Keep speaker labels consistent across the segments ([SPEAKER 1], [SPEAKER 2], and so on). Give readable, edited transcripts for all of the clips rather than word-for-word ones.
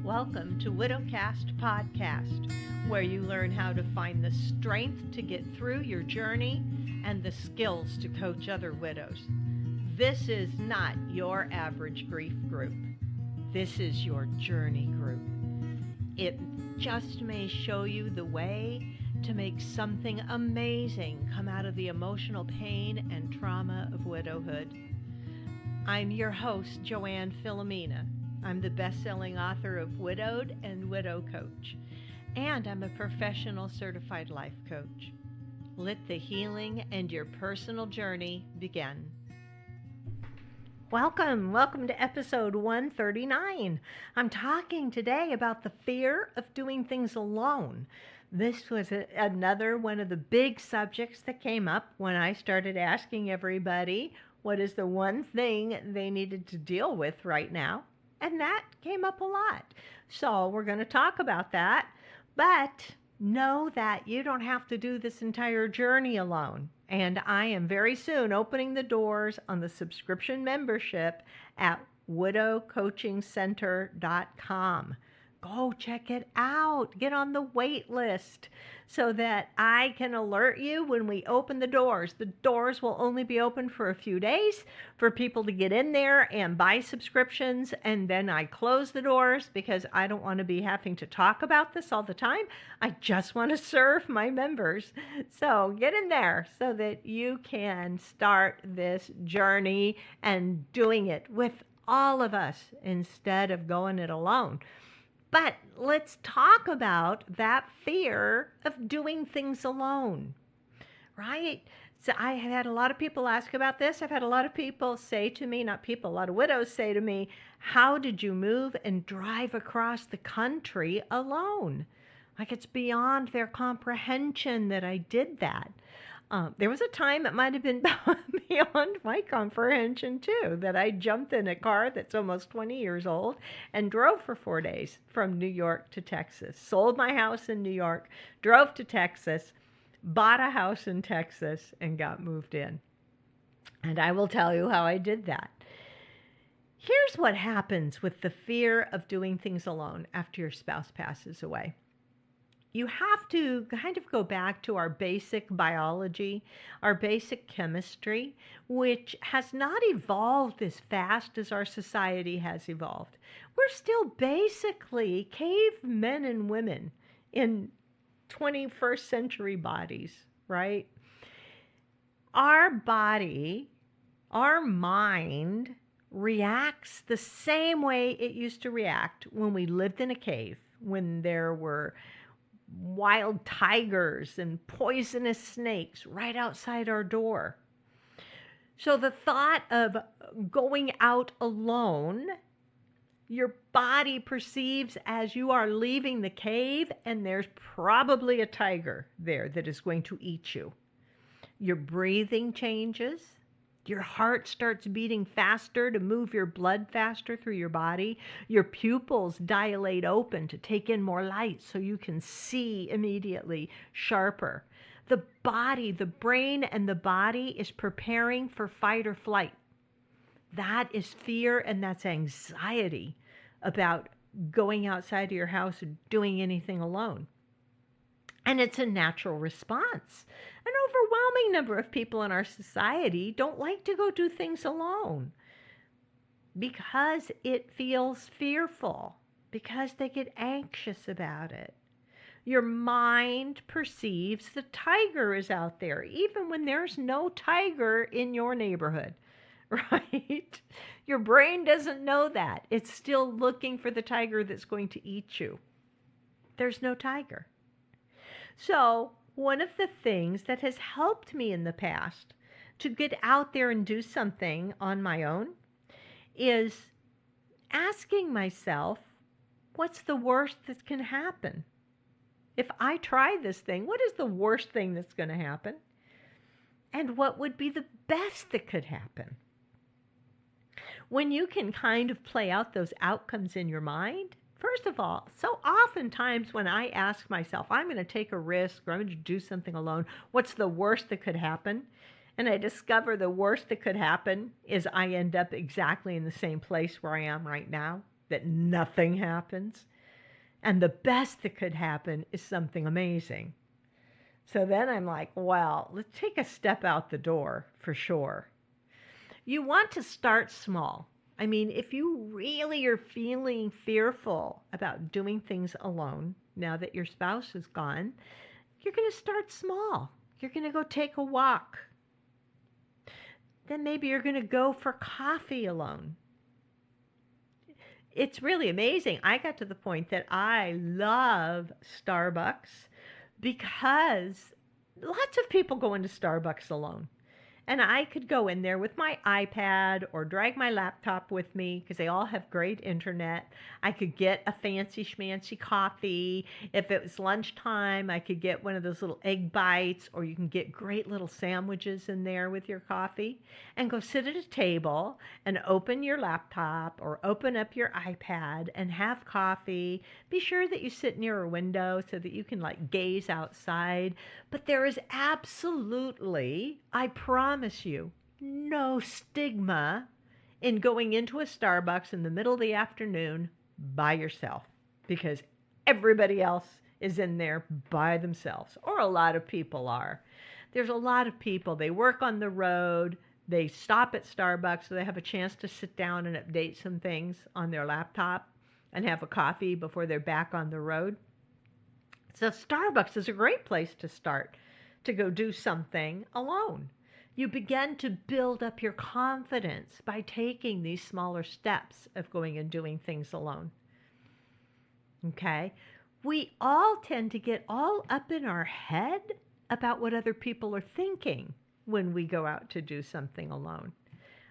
[SPEAKER 1] Welcome to Widowcast Podcast, where you learn how to find the strength to get through your journey and the skills to coach other widows. This is not your average grief group. This is your journey group. It just may show you the way to make something amazing come out of the emotional pain and trauma of widowhood. I'm your host, Joanne Filomena. I'm the best-selling author of Widowed and Widow Coach, and I'm a professional certified life coach. Let the healing and your personal journey begin. Welcome to episode 139. I'm talking today about the fear of doing things alone. This was another one of the big subjects that came up when I started asking everybody what is the one thing they needed to deal with right now. And that came up a lot. So we're going to talk about that. But know that you don't have to do this entire journey alone. And I am very soon opening the doors on the subscription membership at widowcoachingcenter.com. Go check it out. Get on the wait list so that I can alert you when we open the doors. The doors will only be open for a few days for people to get in there and buy subscriptions, and then I close the doors because I don't want to be having to talk about this all the time. I just want to serve my members. So get in there so that you can start this journey and doing it with all of us instead of going it alone. But let's talk about that fear of doing things alone, right? So I have had a lot of people ask about this. I've had a lot of people say to me, not people, a lot of widows say to me, how did you move and drive across the country alone? Like it's beyond their comprehension that I did that. There was a time it might have been beyond my comprehension too, that I jumped in a car that's almost 20 years old and drove for 4 days from New York to Texas. Sold my house in New York, drove to Texas, bought a house in Texas, and got moved in. And I will tell you how I did that. Here's what happens with the fear of doing things alone after your spouse passes away. You have to kind of go back to our basic biology, our basic chemistry, which has not evolved as fast as our society has evolved. We're still basically cavemen and women in 21st century bodies, right? Our body, our mind reacts the same way it used to react when we lived in a cave, when there were wild tigers and poisonous snakes right outside our door. So the thought of going out alone, your body perceives as you are leaving the cave and there's probably a tiger there that is going to eat you. Your breathing changes. Your heart starts beating faster to move your blood faster through your body. Your pupils dilate open to take in more light so you can see immediately sharper. The body, the brain and the body is preparing for fight or flight. That is fear and that's anxiety about going outside of your house or doing anything alone. And it's a natural response. An overwhelming number of people in our society don't like to go do things alone because it feels fearful, because they get anxious about it. Your mind perceives the tiger is out there, even when there's no tiger in your neighborhood, right? Your brain doesn't know that. It's still looking for the tiger that's going to eat you. There's no tiger. So one of the things that has helped me in the past to get out there and do something on my own is asking myself, what's the worst that can happen? If I try this thing, what is the worst thing that's going to happen? And what would be the best that could happen? When you can kind of play out those outcomes in your mind, first of all, so oftentimes when I ask myself, I'm going to take a risk or I'm going to do something alone, what's the worst that could happen? And I discover the worst that could happen is I end up exactly in the same place where I am right now, that nothing happens. And the best that could happen is something amazing. So then I'm like, well, let's take a step out the door for sure. You want to start small. I mean, if you really are feeling fearful about doing things alone now that your spouse is gone, you're going to start small. You're going to go take a walk. Then maybe you're going to go for coffee alone. It's really amazing. I got to the point that I love Starbucks because lots of people go into Starbucks alone. And I could go in there with my iPad or drag my laptop with me because they all have great internet. I could get a fancy schmancy coffee. If it was lunchtime, I could get one of those little egg bites, or you can get great little sandwiches in there with your coffee and go sit at a table and open your laptop or open up your iPad and have coffee. Be sure that you sit near a window so that you can like gaze outside. But there is absolutely, I promise you, no stigma in going into a Starbucks in the middle of the afternoon by yourself, because everybody else is in there by themselves, or a lot of people are. There's a lot of people, they work on the road, they stop at Starbucks so they have a chance to sit down and update some things on their laptop and have a coffee before they're back on the road. So Starbucks is a great place to start, to go do something alone. You begin to build up your confidence by taking these smaller steps of going and doing things alone. Okay? We all tend to get all up in our head about what other people are thinking when we go out to do something alone.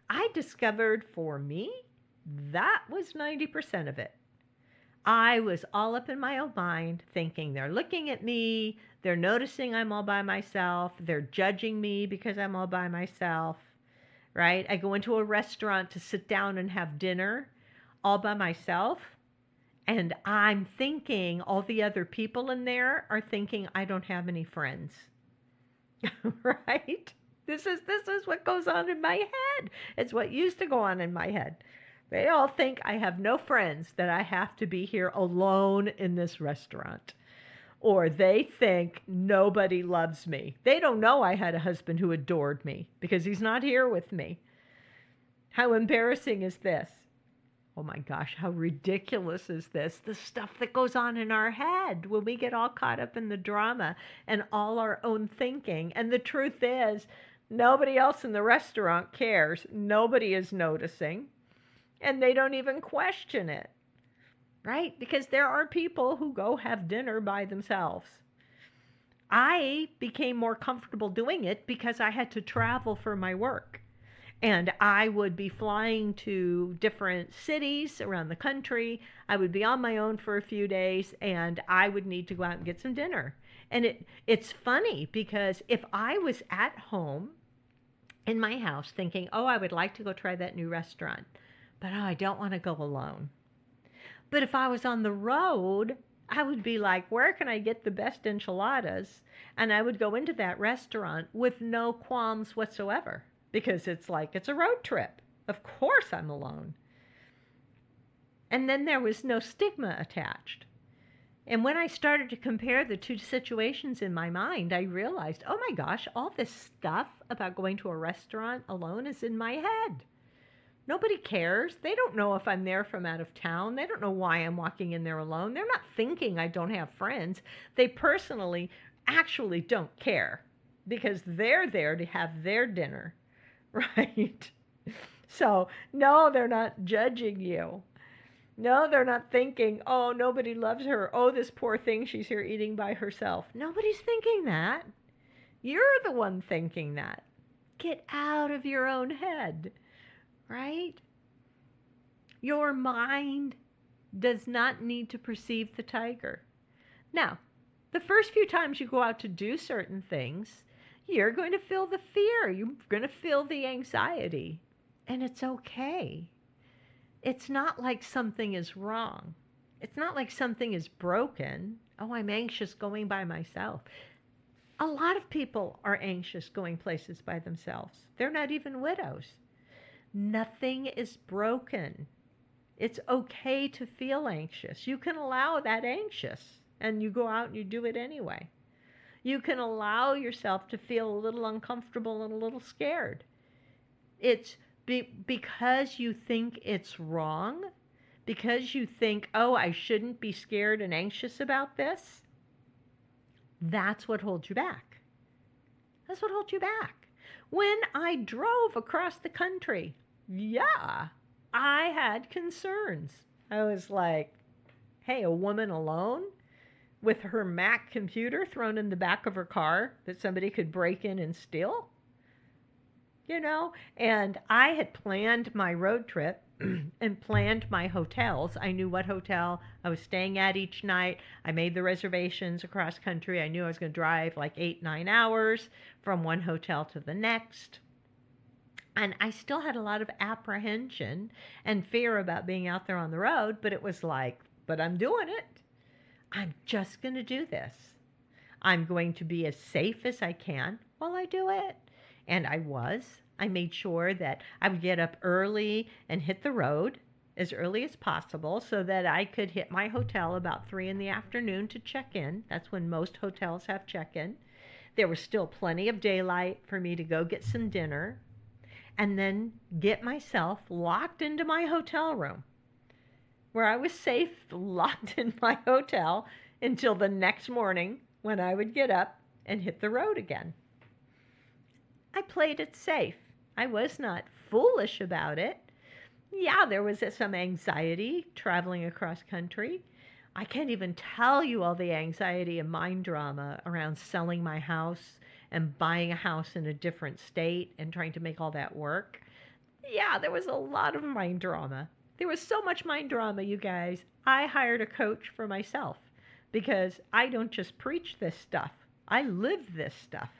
[SPEAKER 1] I discovered for me, that was 90% of it. I was all up in my own mind thinking they're looking at me, they're noticing I'm all by myself, they're judging me because I'm all by myself, right? I go into a restaurant to sit down and have dinner all by myself, and I'm thinking all the other people in there are thinking I don't have any friends, right? This is what goes on in my head. It's what used to go on in my head. They all think I have no friends, that I have to be here alone in this restaurant. Or they think nobody loves me. They don't know I had a husband who adored me because he's not here with me. How embarrassing is this? Oh my gosh, how ridiculous is this? The stuff that goes on in our head when we get all caught up in the drama and all our own thinking. And the truth is, nobody else in the restaurant cares. Nobody is noticing. And they don't even question it, right? Because there are people who go have dinner by themselves. I became more comfortable doing it because I had to travel for my work. And I would be flying to different cities around the country. I would be on my own for a few days, and I would need to go out and get some dinner. And it's funny because if I was at home in my house thinking, oh, I would like to go try that new restaurant, but oh, I don't want to go alone. But if I was on the road, I would be like, where can I get the best enchiladas? And I would go into that restaurant with no qualms whatsoever because it's like it's a road trip. Of course I'm alone. And then there was no stigma attached. And when I started to compare the two situations in my mind, I realized, oh my gosh, all this stuff about going to a restaurant alone is in my head. Nobody cares. They don't know if I'm there from out of town. They don't know why I'm walking in there alone. They're not thinking I don't have friends. They personally actually don't care because they're there to have their dinner, right? So, no, they're not judging you. No, they're not thinking, oh, nobody loves her. Oh, this poor thing, she's here eating by herself. Nobody's thinking that. You're the one thinking that. Get out of your own head. Right? Your mind does not need to perceive the tiger. Now, the first few times you go out to do certain things, you're going to feel the fear. You're going to feel the anxiety. And it's okay. It's not like something is wrong. It's not like something is broken. Oh, I'm anxious going by myself. A lot of people are anxious going places by themselves. They're not even widows. Nothing is broken. It's okay to feel anxious. You can allow that anxious, and you go out and you do it anyway. You can allow yourself to feel a little uncomfortable and a little scared. It's because you think it's wrong, because you think, oh, I shouldn't be scared and anxious about this. That's what holds you back. That's what holds you back. When I drove across the country, yeah, I had concerns. I was like, hey, a woman alone with her Mac computer thrown in the back of her car that somebody could break in and steal? You know, and I had planned my road trip and planned my hotels. I knew what hotel I was staying at each night. I made the reservations across country. I knew I was going to drive like 8-9 hours from one hotel to the next. And I still had a lot of apprehension and fear about being out there on the road, but it was like, but I'm doing it. I'm just going to do this. I'm going to be as safe as I can while I do it. And I was. I made sure that I would get up early and hit the road as early as possible so that I could hit my hotel about 3 in the afternoon to check in. That's when most hotels have check-in. There was still plenty of daylight for me to go get some dinner and then get myself locked into my hotel room where I was safe, locked in my hotel until the next morning when I would get up and hit the road again. I played it safe. I was not foolish about it. Yeah, there was some anxiety traveling across country. I can't even tell you all the anxiety and mind drama around selling my house and buying a house in a different state and trying to make all that work. Yeah, there was a lot of mind drama. There was so much mind drama, you guys. I hired a coach for myself because I don't just preach this stuff. I live this stuff.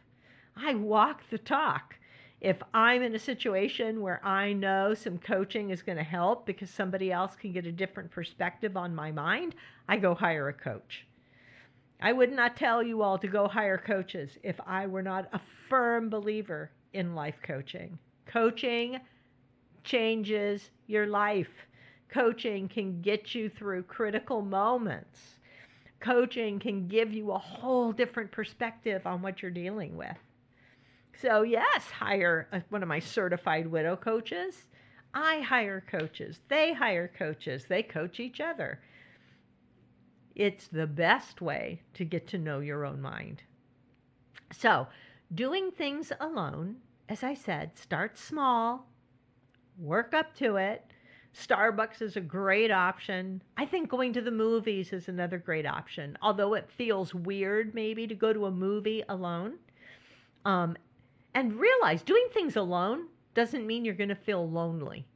[SPEAKER 1] I walk the talk. If I'm in a situation where I know some coaching is going to help because somebody else can get a different perspective on my mind, I go hire a coach. I would not tell you all to go hire coaches if I were not a firm believer in life coaching. Coaching changes your life. Coaching can get you through critical moments. Coaching can give you a whole different perspective on what you're dealing with. So yes, hire one of my certified widow coaches. I hire coaches. They hire coaches. They coach each other. It's the best way to get to know your own mind. So doing things alone, as I said, start small, work up to it. Starbucks is a great option. I think going to the movies is another great option, although it feels weird maybe to go to a movie alone. And realize doing things alone doesn't mean you're going to feel lonely.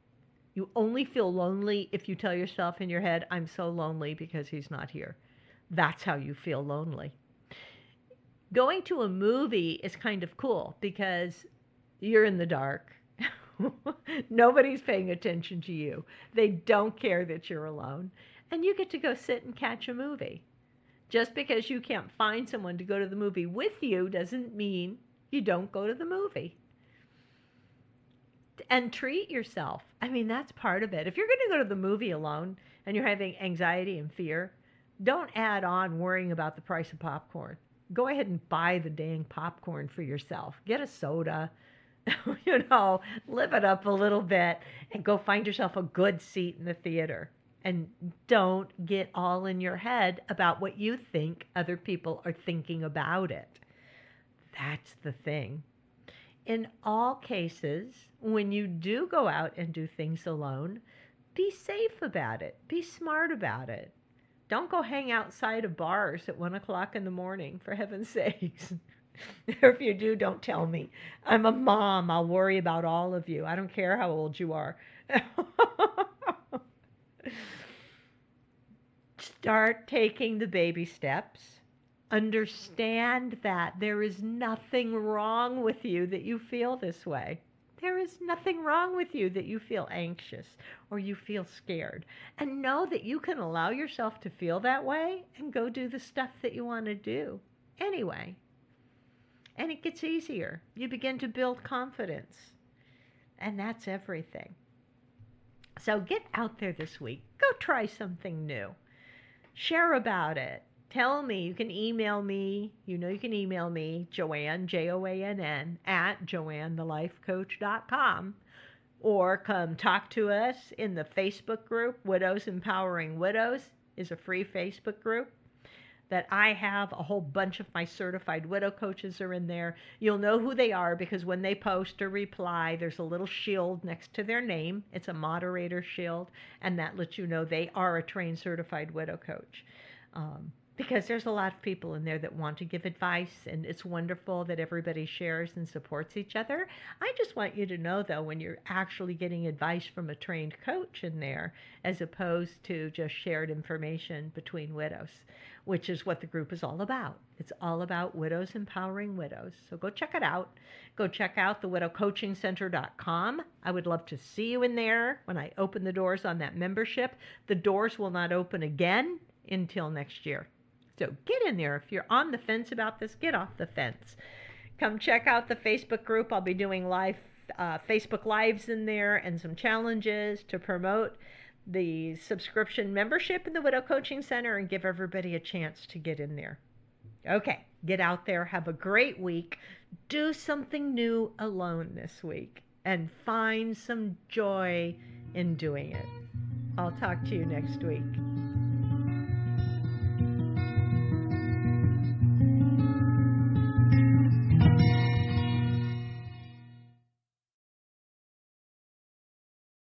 [SPEAKER 1] You only feel lonely if you tell yourself in your head, I'm so lonely because he's not here. That's how you feel lonely. Going to a movie is kind of cool because you're in the dark. Nobody's paying attention to you. They don't care that you're alone. And you get to go sit and catch a movie. Just because you can't find someone to go to the movie with you doesn't mean you don't go to the movie. And treat yourself. I mean, that's part of it. If you're going to go to the movie alone and you're having anxiety and fear, don't add on worrying about the price of popcorn. Go ahead and buy the dang popcorn for yourself. Get a soda, live it up a little bit and go find yourself a good seat in the theater. And don't get all in your head about what you think other people are thinking about it. That's the thing. In all cases, when you do go out and do things alone, be safe about it. Be smart about it. Don't go hang outside of bars at 1 o'clock in the morning, for heaven's sakes. Or if you do, don't tell me. I'm a mom. I'll worry about all of you. I don't care how old you are. Start taking the baby steps. Understand that there is nothing wrong with you that you feel this way. There is nothing wrong with you that you feel anxious or you feel scared. And know that you can allow yourself to feel that way and go do the stuff that you want to do anyway. And it gets easier. You begin to build confidence. And that's everything. So get out there this week. Go try something new. Share about it. Tell me. You can email me. You know you can email me, Joanne, Joann, at joannethelifecoach.com. Or come talk to us in the Facebook group. Widows Empowering Widows is a free Facebook group that I have. A whole bunch of my certified widow coaches are in there. You'll know who they are because when they post or reply, there's a little shield next to their name. It's a moderator shield, and that lets you know they are a trained certified widow coach. Because there's a lot of people in there that want to give advice, and it's wonderful that everybody shares and supports each other. I just want you to know, though, when you're actually getting advice from a trained coach in there, as opposed to just shared information between widows, which is what the group is all about. It's all about widows empowering widows. So go check it out. Go check out thewidowcoachingcenter.com. I would love to see you in there when I open the doors on that membership. The doors will not open again until next year. So get in there. If you're on the fence about this, get off the fence. Come check out the Facebook group. I'll be doing live Facebook Lives in there and some challenges to promote the subscription membership in the Widow Coaching Center and give everybody a chance to get in there. Okay, get out there. Have a great week. Do something new alone this week and find some joy in doing it. I'll talk to you next week.